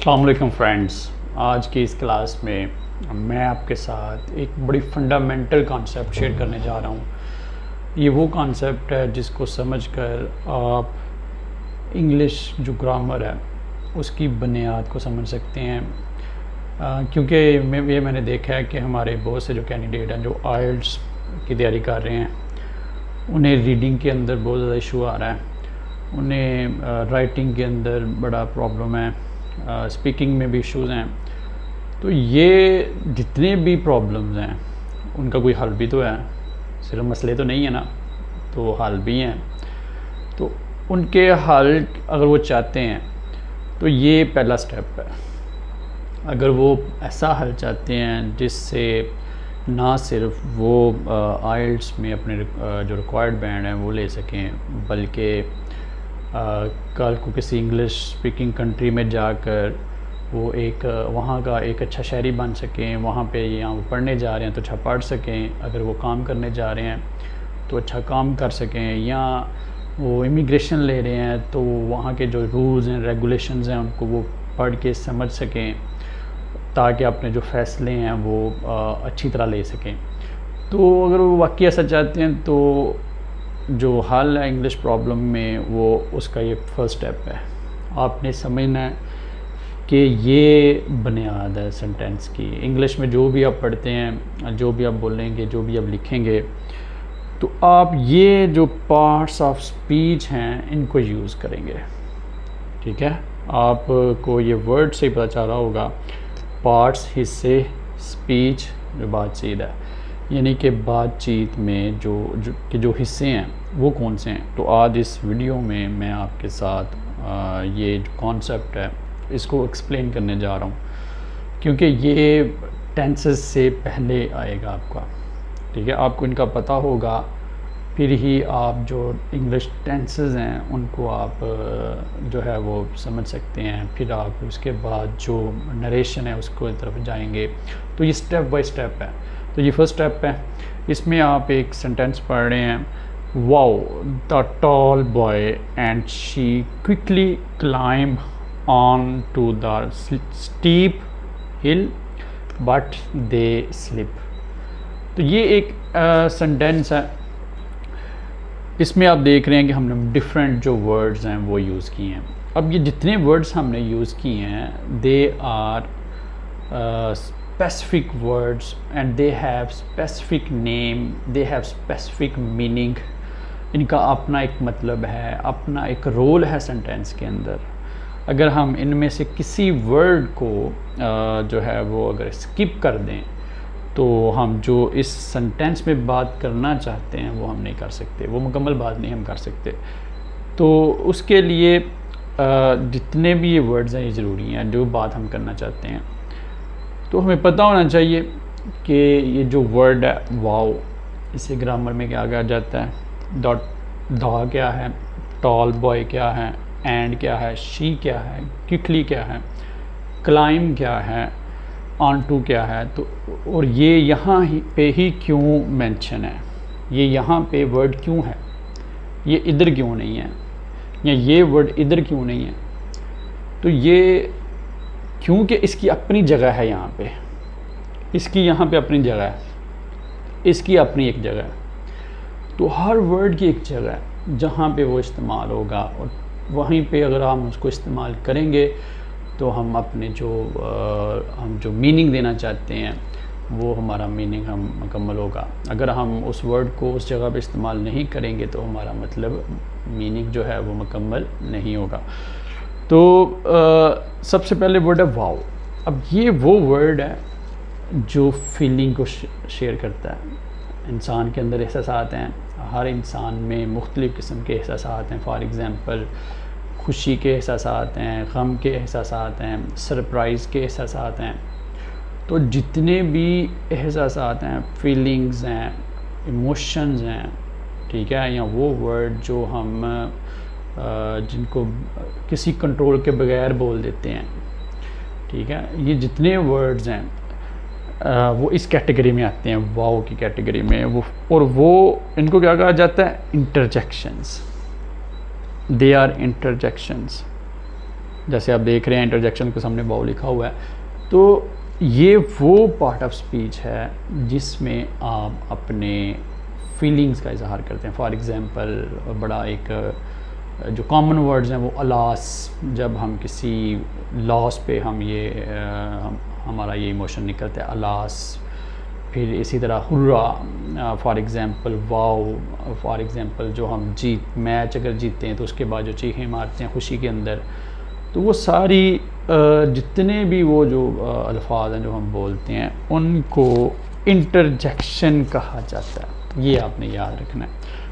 अस्सलाम वालेकुम फ्रेंड्स। आज की इस क्लास में मैं आपके साथ एक बड़ी फंडामेंटल कॉन्सेप्ट शेयर करने जा रहा हूँ। ये वो कॉन्सेप्ट है जिसको समझकर आप इंग्लिश जो ग्रामर है उसकी बुनियाद को समझ सकते हैं। क्योंकि मैंने देखा है कि हमारे बहुत से जो कैंडिडेट हैं जो आइल्स की तैयारी कर रहे हैं उन्हें रीडिंग के अंदर बहुत ज़्यादा इशू आ रहा है, उन्हें राइटिंग के अंदर बड़ा प्रॉब्लम है, स्पीकिंग में भी इश्यूज़ हैं। तो ये जितने भी प्रॉब्लम्स हैं उनका कोई हल भी तो है, सिर्फ मसले तो नहीं है ना, तो हल भी हैं। तो उनके हल अगर वो चाहते हैं तो ये पहला स्टेप है। अगर वो ऐसा हल चाहते हैं जिससे ना सिर्फ वो आइल्स में अपने जो रिक्वायर्ड बैंड हैं वो ले सकें, बल्कि कल को किसी इंग्लिश स्पीकिंग कंट्री में जाकर वो एक वहाँ का एक अच्छा शहरी बन सकें, वहाँ पे या वो पढ़ने जा रहे हैं तो अच्छा पढ़ सकें, अगर वो काम करने जा रहे हैं तो अच्छा काम कर सकें, या वो इमिग्रेशन ले रहे हैं तो वहाँ के जो रूल्स हैं रेगुलेशंस हैं उनको वो पढ़ के समझ सकें, ताकि अपने जो फ़ैसले हैं वो अच्छी तरह ले सकें। तो अगर वो वाकई ऐसा चाहते हैं तो जो हल है इंग्लिश प्रॉब्लम में वो उसका ये फर्स्ट स्टेप है। आपने समझना है कि ये बुनियाद है सेंटेंस की। इंग्लिश में जो भी आप पढ़ते हैं, जो भी आप बोलेंगे, जो भी आप लिखेंगे, तो आप ये जो पार्ट्स ऑफ स्पीच हैं इनको यूज़ करेंगे। ठीक है, आपको ये वर्ड से ही पता चल रहा होगा, पार्ट्स, हिस्से, स्पीच जो बातचीत है, यानी कि बातचीत में जो हिस्से हैं वो कौन से हैं। तो आज इस वीडियो में मैं आपके साथ ये जो कॉन्सेप्ट है इसको एक्सप्लेन करने जा रहा हूँ, क्योंकि ये टेंसेस से पहले आएगा आपका। ठीक है, आपको इनका पता होगा, फिर ही आप जो इंग्लिश टेंसेस हैं उनको आप जो है वो समझ सकते हैं। फिर आप उसके बाद जो नरेशन है उसको तरफ जाएंगे। तो ये स्टेप बाय स्टेप है। तो ये फर्स्ट स्टेप है, इसमें आप एक सेंटेंस पढ़ रहे हैं, wow the tall boy and she quickly climb on to the steep hill but they slip. तो ये एक सेंटेंस है, इसमें आप देख रहे हैं कि हमने डिफरेंट जो वर्ड्स हैं वो यूज़ किए हैं। अब ये जितने वर्ड्स हमने यूज़ किए हैं they are specific words and they have specific name, they have specific meaning। इनका अपना एक मतलब है, अपना एक रोल है सेंटेंस के अंदर। अगर हम इनमें से किसी वर्ड को जो है वो अगर स्किप कर दें तो हम जो इस सेंटेंस में बात करना चाहते हैं वो हम नहीं कर सकते, वो मुकम्मल बात नहीं हम कर सकते। तो उसके लिए जितने भी ये वर्ड्स हैं ये ज़रूरी हैं, जो बात हम करना चाहते हैं। तो हमें पता होना चाहिए कि ये जो वर्ड है वाओ, इसे ग्रामर में क्या कहा जाता है, डॉट धा क्या है, टॉल बॉय क्या है, एंड क्या है, शी क्या है, क्विकली क्या है, क्लाइम क्या है, ऑन टू क्या है। तो और ये यहाँ पे ही क्यों मेंशन है, ये यहाँ पे वर्ड क्यों है, ये इधर क्यों नहीं है, या ये वर्ड इधर क्यों नहीं है। तो ये क्योंकि इसकी अपनी जगह है, यहाँ पे इसकी यहाँ पे अपनी जगह है, इसकी अपनी एक जगह है। तो हर वर्ड की एक जगह है जहाँ पे वो इस्तेमाल होगा, और वहीं पे अगर हम उसको इस्तेमाल करेंगे तो हम अपने हम जो मीनिंग देना चाहते हैं वो हमारा मीनिंग हम मुकम्मल होगा। अगर हम उस वर्ड को उस जगह पे इस्तेमाल नहीं करेंगे तो हमारा मतलब मीनिंग जो है वो मुकम्मल नहीं होगा। तो सबसे पहले वर्ड है वाओ। अब ये वो वर्ड है जो फीलिंग को शेयर करता है। इंसान के अंदर एहसासात हैं, हर इंसान में मुख्तलिफ़ किस्म के एहसासात हैं। फॉर एग्ज़ाम्पल खुशी के एहसासात हैं, गम के एहसासात हैं, सरप्राइज़ के एहसासात हैं। तो जितने भी एहसासात हैं, फीलिंग्स हैं, इमोशंस हैं, ठीक है, या वो वर्ड जो हम जिनको किसी कंट्रोल के बगैर बोल देते हैं, ठीक है, ये जितने वर्ड्स हैं वो इस कैटेगरी में आते हैं, वाओ की कैटेगरी में। वो इनको क्या कहा जाता है, इंटरजेक्शंस। They are interjections. जैसे आप देख रहे हैं इंटरजेक्शन के सामने वाव लिखा हुआ है। तो ये वो पार्ट ऑफ स्पीच है जिसमें आप अपने फीलिंग्स का इजहार करते हैं। फॉर एग्ज़ाम्पल बड़ा एक जो कॉमन वर्ड्स हैं वो अलास, जब हम किसी लॉस पे हम ये हमारा ये इमोशन निकलता है अलास। फिर इसी तरह hurrah for example, wow for example, जो हम मैच अगर जीतते हैं तो उसके बाद जो चीखें मारते हैं खुशी के अंदर। तो वो सारी जितने भी वो जो अल्फाज हैं जो हम बोलते हैं उनको इंटरजेक्शन कहा जाता है। ये आपने याद रखना है।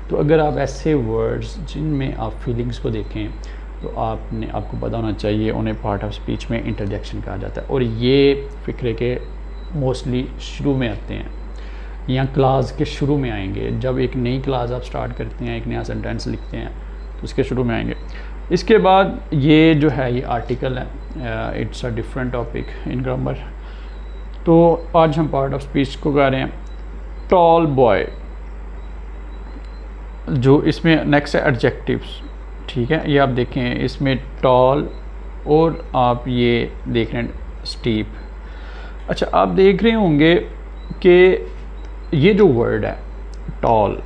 तो अगर आप ऐसे वर्ड्स जिनमें आप फीलिंग्स को देखें तो आपको पता होना चाहिए उन्हें पार्ट ऑफ स्पीच में इंटरजेक्शन कहा जाता है। और ये फ़िक्रे के मोस्टली शुरू में आते हैं या क्लास के शुरू में आएंगे। जब एक नई क्लास आप स्टार्ट करते हैं, एक नया सेंटेंस लिखते हैं तो उसके शुरू में आएंगे। इसके बाद ये जो है ये आर्टिकल है, it's a different topic in grammar. तो आज हम पार्ट ऑफ स्पीच को कर रहे हैं टॉल बॉय। जो इसमें नेक्स्ट है एडजेक्टिव्स, ठीक है। ये आप देखें इसमें टॉल और आप ये देख रहे हैं स्टीप। अच्छा, आप देख रहे होंगे कि ये जो वर्ड है tall,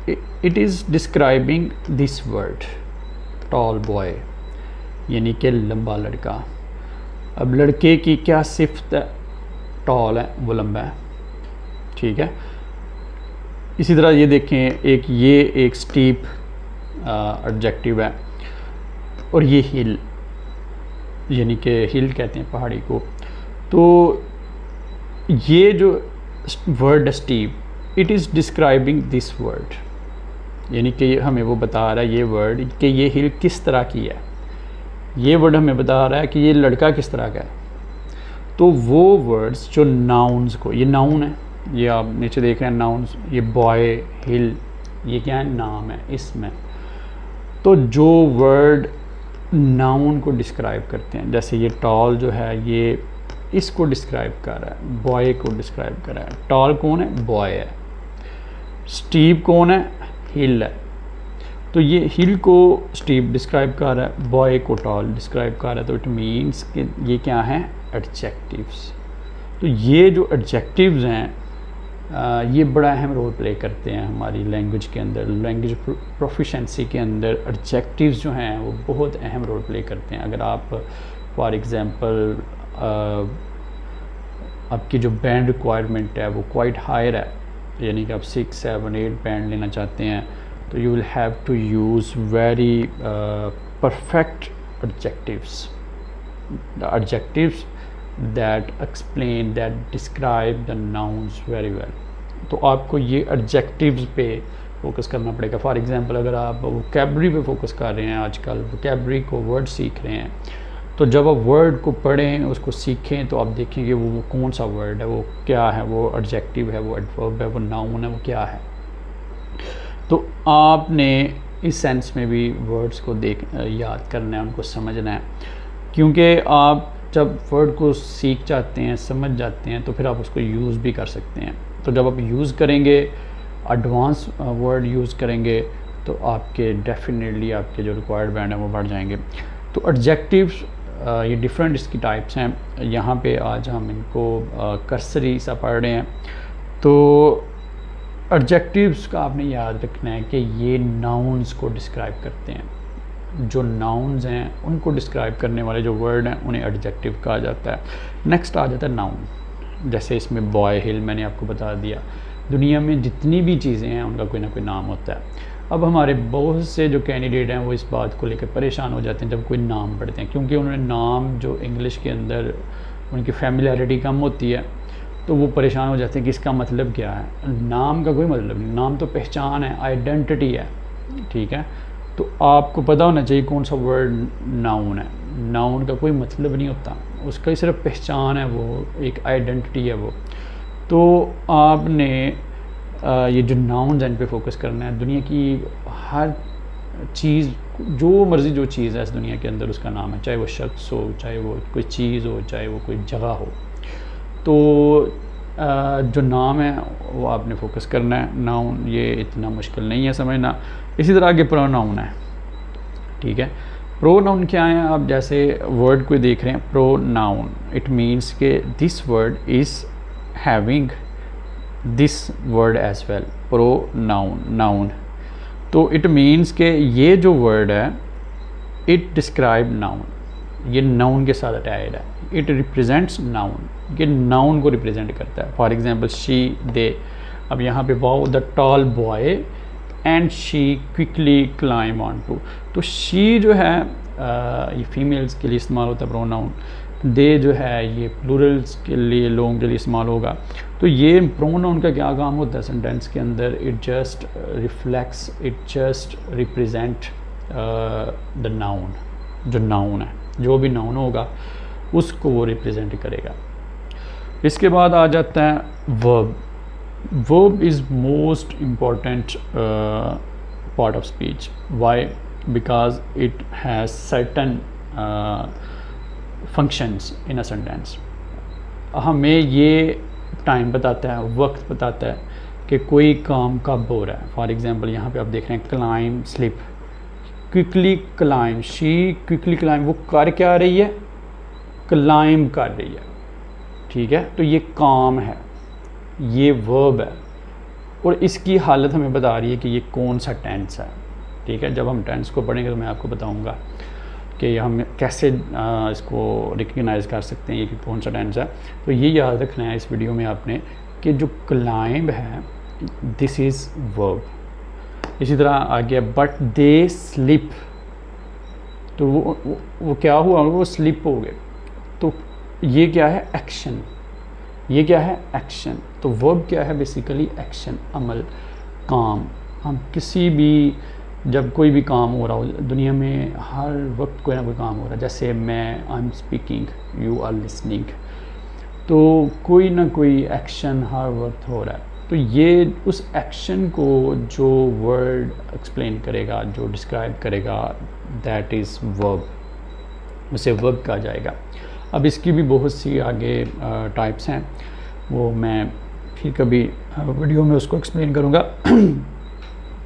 it is describing this word tall boy, यानी कि लंबा लड़का। अब लड़के की क्या सिफ्त है? टॉल है, वो लंबा है, ठीक है। इसी तरह ये देखें एक स्टीप एडजेक्टिव है, और ये हिल, यानी कि हिल कहते हैं पहाड़ी को। तो ये जो word steep, it is describing this word, यानी कि हमें वो बता रहा है ये वर्ड कि ये हिल किस तरह की है। ये वर्ड हमें बता रहा है कि ये लड़का किस तरह का है। तो वो वर्ड्स जो नाउन्स को, ये नाउन है, ये आप नीचे देख रहे हैं नाउन्स, ये बॉय, हिल, ये क्या है? नाम है, इसमें। तो जो वर्ड नाउन को डिस्क्राइब करते हैं, जैसे ये टॉल जो है ये इसको डिस्क्राइब कर रहा है, बॉय को डिस्क्राइब कर रहा है। टॉल कौन है? बॉय है। स्टीप कौन है? हिल है। तो ये हिल को स्टीप डिस्क्राइब कर रहा है, बॉय को टॉल डिस्क्राइब कर रहा है। तो इट मीन्स कि ये क्या हैं? एडजेक्टिव्स। तो ये जो एडजेक्टिव्स हैं ये बड़ा अहम रोल प्ले करते हैं हमारी लैंग्वेज के अंदर। लैंग्वेज प्रोफिशेंसी के अंदर एडजेक्टिव्स जो हैं वो बहुत अहम रोल प्ले करते हैं। अगर आप फॉर एग्ज़ाम्पल आपकी जो बैंड रिक्वायरमेंट है वो क्वाइट हायर है, यानी कि आप 6, 7, 8 बैंड लेना चाहते हैं, तो you will have to use very perfect adjectives, the adjectives that explain, that describe the nouns very well। तो आपको ये adjectives पे फोकस करना पड़ेगा। फॉर एग्ज़ाम्पल अगर आप वोकैबलरी पे फोकस कर रहे हैं, आजकल वोकैबलरी को वर्ड सीख रहे हैं, तो जब आप वर्ड को पढ़ें, उसको सीखें, तो आप देखेंगे वो कौन सा वर्ड है, वो क्या है, वो एडजेक्टिव है, वो एडवर्ब है, वो नाउन है, वो क्या है। तो आपने इस सेंस में भी वर्ड्स को याद करना है, उनको समझना है, क्योंकि आप जब वर्ड को सीख जाते हैं, समझ जाते हैं, तो फिर आप उसको यूज़ भी कर सकते हैं। तो जब आप यूज़ करेंगे, एडवांस वर्ड यूज़ करेंगे, तो आपके डेफिनेटली आपके जो रिक्वायर्ड बैंड है वो बढ़ जाएंगे। तो एडजेक्टिव्स ये डिफरेंट इसकी टाइप्स हैं। यहाँ पे आज हम इनको कर्सरी सा पढ़ रहे हैं। तो एडजेक्टिव्स का आपने याद रखना है कि ये नाउन्स को डिस्क्राइब करते हैं। जो नाउन्स हैं उनको डिस्क्राइब करने वाले जो वर्ड हैं उन्हें एडजेक्टिव कहा जाता है। नेक्स्ट आ जाता है नाउन। जैसे इसमें बॉय, हिल मैंने आपको बता दिया। दुनिया में जितनी भी चीज़ें हैं उनका कोई ना कोई नाम होता है। अब हमारे बहुत से जो कैंडिडेट हैं वो इस बात को लेकर परेशान हो जाते हैं जब कोई नाम पढ़ते हैं, क्योंकि उन्होंने नाम जो इंग्लिश के अंदर उनकी फैमिलियरिटी कम होती है, तो वो परेशान हो जाते हैं कि इसका मतलब क्या है। नाम का कोई मतलब नहीं, नाम तो पहचान है, आइडेंटिटी है, ठीक है। तो आपको पता होना चाहिए कौन सा वर्ड नाउन है। नाउन का कोई मतलब नहीं होता, उसका ही सिर्फ पहचान है, वो एक आइडेंटिटी है वो। तो आपने ये जो नाउन्स हैं इन पे फोकस करना है। दुनिया की हर चीज़, जो मर्ज़ी जो चीज़ है इस दुनिया के अंदर, उसका नाम है, चाहे वो शख्स हो, चाहे वो कोई चीज़ हो, चाहे वो कोई जगह हो। तो जो नाम है वो आपने फोकस करना है। नाउन ये इतना मुश्किल नहीं है समझना। इसी तरह आगे प्रोनाउन है, ठीक है। प्रोनाउन क्या है? आप जैसे वर्ड को देख रहे हैं, प्रोनाउन, इट मीन्स के this word is having this word as well, pronoun, noun. तो इट मीन्स के ये जो वर्ड है इट डिस्क्राइब नाउन, ये नाउन के साथ अटैच्ड है, इट रिप्रेजेंट्स नाउन, ये नाउन को रिप्रेजेंट करता है। For example she, they. अब यहाँ पे wow, the tall boy and she quickly climb on to. तो शी जो है ये फीमेल्स के लिए इस्तेमाल होता है प्रोनाउन, दे जो है ये प्लूरल्स के लिए, लोगों के लिए इस्तेमाल होगा। तो ये प्रोनाउन का क्या काम होता है सेंटेंस के अंदर? It just reflects, it just represent the noun, जो नाउन है, जो भी नाउन होगा उसको वो रिप्रेजेंट करेगा। इसके बाद आ जाता है verb. Verb is most important part of speech. Why? Because it has certain functions in a sentence. हमें ये टाइम बताता है, वक्त बताता है कि कोई काम कब हो रहा है। फॉर एग्जांपल यहाँ पे आप देख रहे हैं climb, slip, quickly climb, she quickly climb, वो कर क्या रही है? क्लाइम कर रही है, ठीक है। तो ये काम है, ये वर्ब है, और इसकी हालत हमें बता रही है कि ये कौन सा टेंस है, ठीक है। जब हम टेंस को पढ़ेंगे तो मैं आपको बताऊंगा कि हम कैसे इसको रिकग्नाइज़ कर सकते हैं ये कि कौन सा टेंस है। तो ये याद रखना है इस वीडियो में आपने कि जो क्लाइंब है दिस इज़ वर्ब। इसी तरह आ गया बट दे स्लिप, तो वो क्या हुआ? वो स्लिप हो गए। तो ये क्या है? एक्शन। ये क्या है? एक्शन। तो वर्ब क्या है? बेसिकली एक्शन, अमल, काम। हम किसी भी, जब कोई भी काम हो रहा हो दुनिया में, हर वक्त कोई ना कोई काम हो रहा है। जैसे मैं, I am speaking, you are listening, तो कोई ना कोई एक्शन हर वक्त हो रहा है। तो ये उस एक्शन को जो वर्ड एक्सप्लेन करेगा, जो डिस्क्राइब करेगा, दैट इज़ वर्ब, उसे वर्ब कहा जाएगा। अब इसकी भी बहुत सी आगे टाइप्स हैं, वो मैं फिर कभी वीडियो में उसको एक्सप्लेन करूँगा।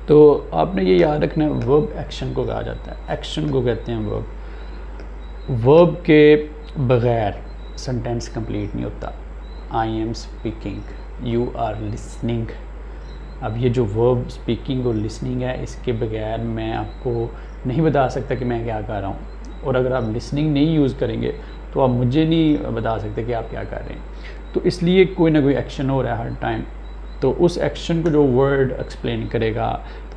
तो आपने ये याद रखना है, वर्ब एक्शन को कहा जाता है, एक्शन को कहते हैं वर्ब। वर्ब के बग़ैर सेंटेंस कंप्लीट नहीं होता। I am speaking, you are listening. अब ये जो वर्ब स्पीकिंग और लिसनिंग है, इसके बगैर मैं आपको नहीं बता सकता कि मैं क्या कर रहा हूँ। और अगर आप लिसनिंग नहीं यूज़ करेंगे तो आप मुझे नहीं बता सकते कि आप क्या कर रहे हैं। तो इसलिए कोई ना कोई एक्शन हो रहा है हर टाइम, तो उस एक्शन को जो वर्ड एक्सप्लेन करेगा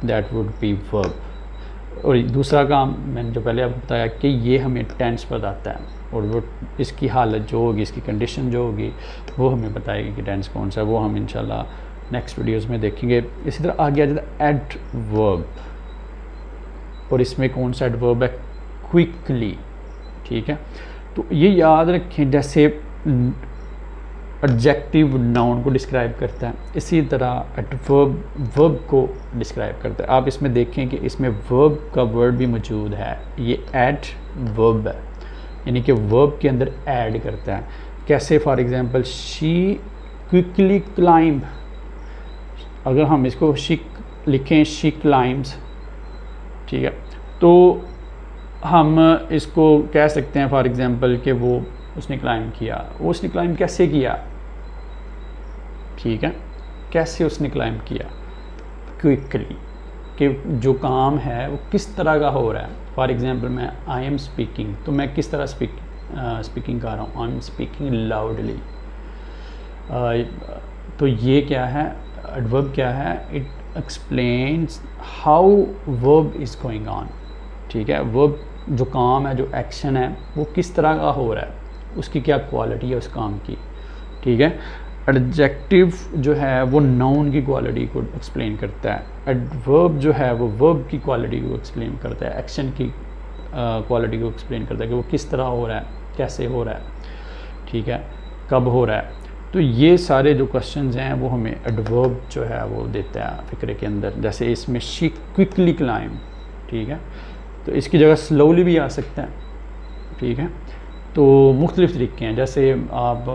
दैट वुड बी वर्ब। और दूसरा काम मैंने जो पहले आपको बताया कि ये हमें टेंस बताता है, और वो इसकी हालत जो होगी, इसकी कंडीशन जो होगी, वो हमें बताएगी कि टेंस कौन सा है। वो हम इंशाल्लाह नेक्स्ट वीडियोस में देखेंगे। इसी तरह आगे आ जाता है एडवर्ब, और इसमें कौन सा एडवर्ब है? क्विकली, ठीक है। तो ये याद रखें, जैसे एडजेक्टिव नाउन को डिस्क्राइब करता है, इसी तरह एडवर्ब वर्ब को डिस्क्राइब करता है। आप इसमें देखें कि इसमें वर्ब का वर्ड भी मौजूद है, ये एडवर्ब है, यानी कि वर्ब के अंदर ऐड करता है। कैसे? For example she quickly climb, अगर हम इसको शी लिखें, शी क्लाइम्स, ठीक है, तो हम इसको कह सकते हैं फॉर एग्जांपल कि वो उसने क्लाइम किया। वो उसने क्लाइम कैसे किया? ठीक है, कैसे उसने क्लाइम किया? क्विकली, कि जो काम है वो किस तरह का हो रहा है। फॉर एग्जांपल मैं आई एम स्पीकिंग, तो मैं किस तरह स्पीकिंग कर रहा हूँ? I am speaking loudly. तो ये क्या है? एडवर्ब क्या है? It explains how verb is going on, ठीक है। वर्ब जो काम है, जो एक्शन है, वो किस तरह का हो रहा है, उसकी क्या क्वालिटी है उस काम की, ठीक है। एडजेक्टिव जो है वो नाउन की क्वालिटी को एक्सप्लेन करता है, एडवर्ब जो है वो वर्ब की क्वालिटी को एक्सप्लेन करता है, एक्शन की क्वालिटी को एक्सप्लेन करता है कि वो किस तरह हो रहा है, कैसे हो रहा है, ठीक है, कब हो रहा है। तो ये सारे जो क्वेश्चंस हैं वो हमें एडवर्ब जो है वो देता है फ़िक्रे के अंदर। जैसे इसमें शी क्विकली क्लाइम, ठीक है, तो इसकी जगह स्लोली भी आ सकता है, ठीक है। तो मुख्तलिफ़ तरीके हैं, जैसे आप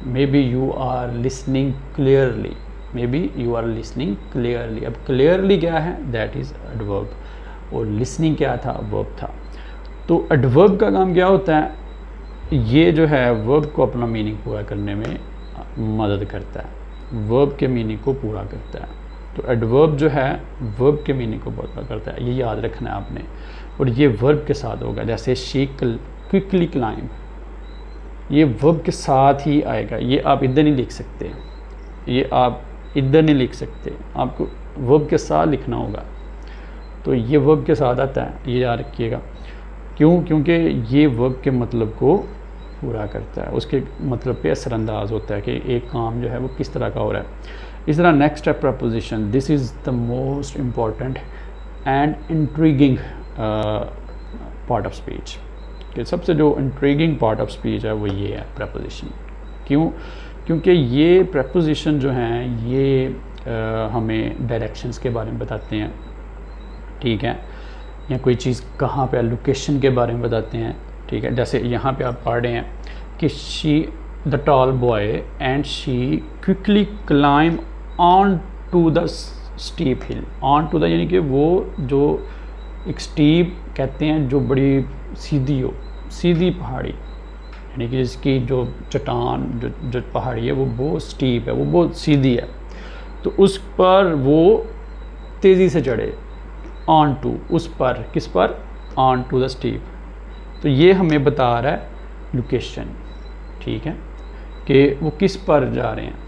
maybe you are listening clearly, maybe you are listening clearly. अब क्लियरली क्या है? दैट इज़ एडवर्ब, और लिसनिंग क्या था? वर्ब था। तो एडवर्ब का काम क्या होता है, ये जो है वर्ब को अपना मीनिंग पूरा करने में मदद करता है, वर्ब के मीनिंग को पूरा करता है। तो एडवर्ब जो है वर्ब के मीनिंग को पूरा करता है, ये याद रखना है आपने। और ये वर्ब के साथ होगा, जैसे शी क्विकली क्लाइंब, ये वर्ब के साथ ही आएगा। ये आप इधर नहीं लिख सकते, ये आप इधर नहीं लिख सकते, आपको वर्ब के साथ लिखना होगा। तो ये वर्ब के साथ आता है, ये याद रखिएगा। क्यों? क्योंकि ये वर्ब के मतलब को पूरा करता है, उसके मतलब पे असरअंदाज होता है कि एक काम जो है वो किस तरह का हो रहा है। इस तरह नेक्स्ट है preposition. This is the most important and intriguing part of speech, कि सबसे जो इंट्रीगिंग पार्ट ऑफ स्पीच है वो ये है प्रपोजिशन। क्यों? क्योंकि ये प्रपोजिशन जो हैं ये हमें डायरेक्शंस के बारे में बताते हैं, ठीक है, या कोई चीज़ कहाँ पे, लोकेशन के बारे में बताते हैं, ठीक है। जैसे यहाँ पे आप पढ़ रहे हैं कि she the tall boy and she quickly climb on to the steep hill. On to the यानी कि वो जो एक स्टीप कहते हैं जो बड़ी सीधी हो, सीधी पहाड़ी, यानी कि जिसकी जो चट्टान जो पहाड़ी है वो बहुत स्टीप है, वो बहुत सीधी है, तो उस पर वो तेज़ी से चढ़े। ऑन टू, उस पर, किस पर? On to the steep. तो ये हमें बता रहा है लोकेशन, ठीक है, कि वो किस पर जा रहे हैं।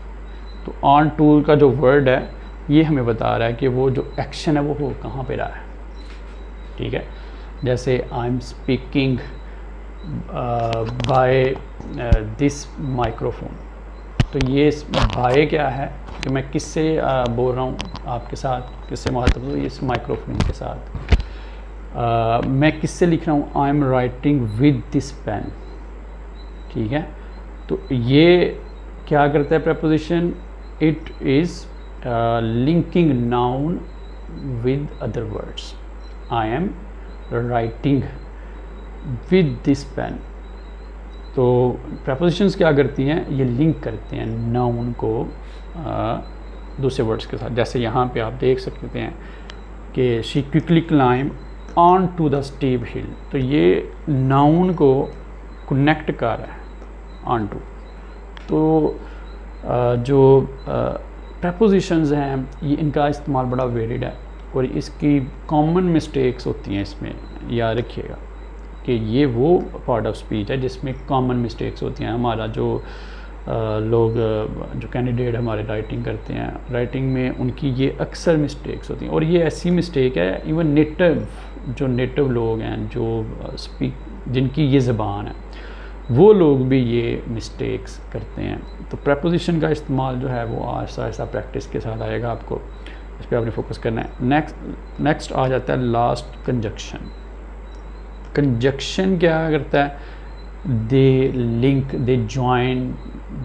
तो ऑन टू का जो वर्ड है ये हमें बता रहा है कि वो जो एक्शन है वो हो कहाँ पे रहा है, ठीक है। जैसे I am speaking by this microphone, तो ये बाय क्या है कि मैं किससे बोल रहा हूँ आपके साथ, किससे मुखातब हूँ, इस माइक्रोफोन के साथ। मैं किससे लिख रहा हूँ, I am writing with this pen, ठीक है। तो ये क्या करता है preposition, it is linking noun with other words. I am writing with this pen. तो प्रपोजिशंस क्या करती हैं, ये लिंक करते हैं नाउन को दूसरे वर्ड्स के साथ। जैसे यहाँ पे आप देख सकते हैं कि she quickly climb on to the steep hill, तो ये नाउन को कनेक्ट कर रहा है ऑन टू। तो जो प्रपोजिशंस हैं ये इनका इस्तेमाल बड़ा वेरिड है और इसकी कॉमन मिस्टेक्स होती हैं, इसमें याद रखिएगा कि ये वो पार्ट ऑफ स्पीच है जिसमें कॉमन मिस्टेक्स होती हैं। हमारा जो लोग जो कैंडिडेट हमारे राइटिंग करते हैं, राइटिंग में उनकी ये अक्सर मिस्टेक्स होती हैं, और ये ऐसी मिस्टेक है इवन नेटिव लोग हैं जो जिनकी ये ज़बान है वो लोग भी ये मिस्टेक्स करते हैं। तो प्रपोजिशन का इस्तेमाल जो है वो आहिस्ता आहिस्ता प्रैक्टिस के साथ आएगा, आपको इस पर आपने फोकस करना है। नेक्स्ट आ जाता है लास्ट कंजक्शन। कंजक्शन क्या करता है, दे जॉइन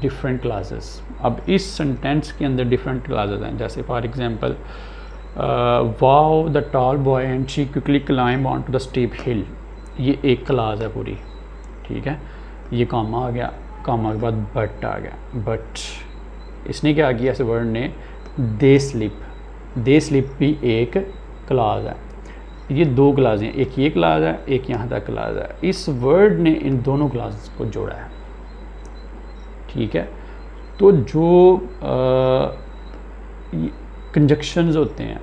डिफरेंट क्लासेस। अब इस सेंटेंस के अंदर डिफरेंट क्लासेस हैं, जैसे for example wow the tall boy and she quickly climb on to the steep hill, ये एक क्लास है पूरी, ठीक है। ये कामा आ गया, कामा के बाद बट आ गया, बट इसने क्या किया इस वर्ड ने, दे स्लिप भी एक क्लास है। ये दो क्लास हैं, एक ये क्लास है, एक यहाँ तक क्लास है। इस वर्ड ने इन दोनों क्लास को जोड़ा है, ठीक है। तो जो कंजक्शंस होते हैं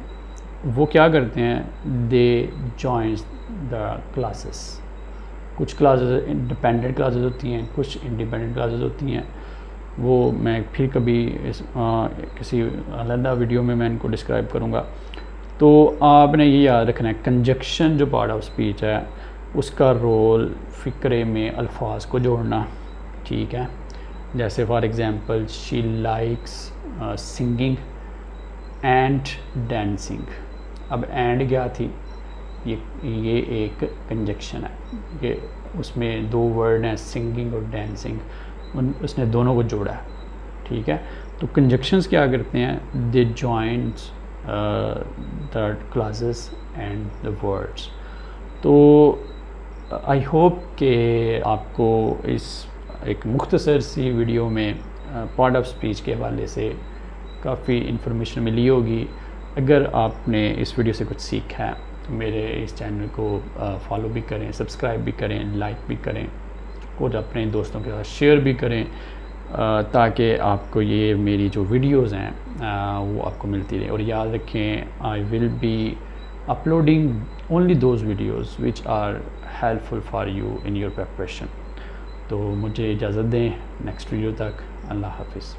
वो क्या करते हैं, दे जॉइंस द क्लासेस। कुछ क्लासेस इंडिपेंडेंट क्लासेस होती हैं, कुछ इंडिपेंडेंट क्लासेस होती हैं। वो मैं फिर कभी किसी अलग वीडियो में मैं इनको डिस्क्राइब करूँगा। तो आपने ये याद रखना है, कंजक्शन जो पार्ट ऑफ स्पीच है उसका रोल फ़िक्रे में अल्फाज को जोड़ना, ठीक है। जैसे for example she likes singing and dancing. अब एंड क्या थी, ये एक कंजक्शन है कि उसमें दो वर्ड हैं, सिंगिंग और डांसिंग, उसने दोनों को जोड़ा है, ठीक है। तो कंजक्शंस क्या करते हैं, they joint the classes and the words. तो आई होप कि आपको इस एक मुख्तसर सी वीडियो में पार्ट ऑफ स्पीच के हवाले से काफ़ी इन्फॉर्मेशन मिली होगी। अगर आपने इस वीडियो से कुछ सीखा है तो मेरे इस चैनल को फॉलो भी करें, सब्सक्राइब भी करें, लाइक भी करें और अपने दोस्तों के साथ शेयर भी करें, ताकि आपको ये मेरी जो वीडियोस हैं वो आपको मिलती रहे। और याद रखें, I will be uploading only those videos which are helpful for you in your preparation. तो मुझे इजाज़त दें, नेक्स्ट वीडियो तक, अल्लाह हाफिज़।